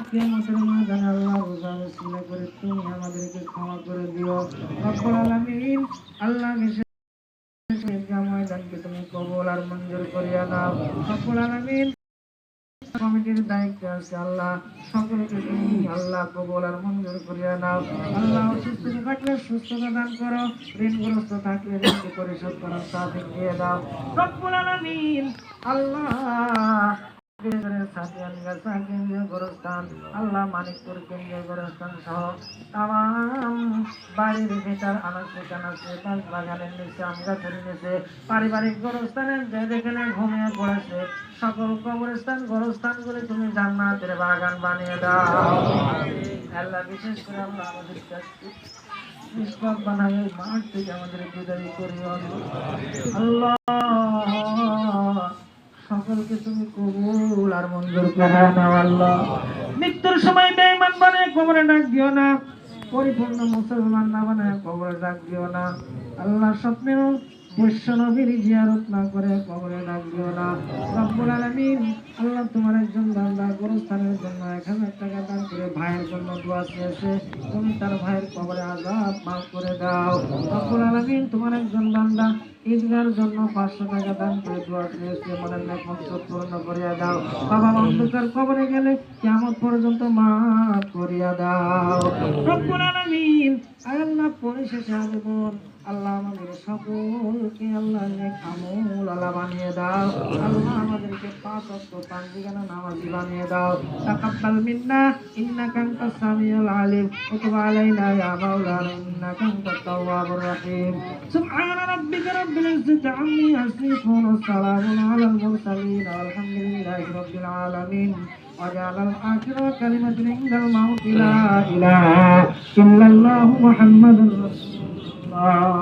কিয়ামতের ময়দানে আল্লাহ রোজা ওসিলা করে তুমি আমাদেরকে ক্ষমা করে দিও রব্বুল আলামিন। আল্লাহ ময়দানকে তুমি কবুল আর মঞ্জুর করিয়া নাও রব্বুল আলামিন। কমিটির দায়িত্ব আছে আল্লাহ, সকলকে তুমি আল্লাহ কবুল আর মঞ্জুর করিয়া নাও আল্লাহ। অসুস্থ থাকলে সুস্থতা দান করো, ঋণগ্রস্ত থাকলে ঋণকে পরিশোধ করার তৌফিক দিয়ে দাও রব্বুল আলামিন। আল্লাহ আল্লাহ মানিকপুর কেন্দ্রীয় গোরস্থান সহ তাম বাড়ির ভেতর আনাচে কানাচে বাস বাগানের নিচে আম গাছের নিচে পারিবারিক গোরস্থানের যে যেখানে ঘুমিয়ে পড়েছে সকল কবরস্থান গোরস্থান করে তুমি জান্নাতের বাগান বানিয়ে দাও আল্লাহ। বিশেষ করে আমরা আমাদের নিষ্পাপ বানাই মাঠ থেকে আমাদের বিদায় করি আল্লাহ। সকলকে তুমি কবুল আর মঞ্জুর করে নাও আল্লাহ। মৃত্যুর সময় বেঈমান বানায় কবরে ডাক দিও না, পরিপূর্ণ মুসলমান না বানায় কবরে ডাক দিও না আল্লাহ। স্বপ্নেও বৈশ্য নবীর জিয়ারত না করে কবরে ডাক দিও না রব্বুল আলামিন। আল্লাহ তোমার একজন বান্দা গোরস্থানের জন্য 1000 টাকা দান করে ভাইয়ের জন্য দোয়া চেয়েছে, তুমি তার ভাইয়ের কবরে আযাব মাফ করে দাও রব্বুল আলামিন। তোমার একজন বান্দা ঈদগার জন্য 500 টাকা দান করে দোয়া চেয়েছে, মনের নেক মকসদ পূর্ণ করিয়া দাও। বাবা অন্ধকার কবরে গেলে কিয়ামত পর্যন্ত মাফ করিয়া দাও রব্বুল আলামিন। আল্লাহ পরিশেষে আবেদন আল্লাহ আমাদের সকলকে আল্লাহ নেক আমল আল্লাহ বানিয়ে দাও আল্লাহ। আমাদেরকে 5 ওয়াক্ত পাঁচবিঘানা নামাজি বানিয়ে দাও। তাকাব্বাল মিন্না ইন্নাকা আনতাস সামিউল আলিম ওয়া তুব আলাইনা ইয়া মাওলানা ইন্নাকা আনতাত তাওয়াবুর রহিম। সুবহানা রাব্বিকা রাব্বিল ইজ্জাতি আম্মা ইয়াসিফুন ওয়া সালামুন আলাল মুরসালিন ওয়ালহামদুলিল্লাহি রাব্বিল আলামিন। وجعل الآخر كلمة عند الموت لا إله إلا الله محمد رسول الله।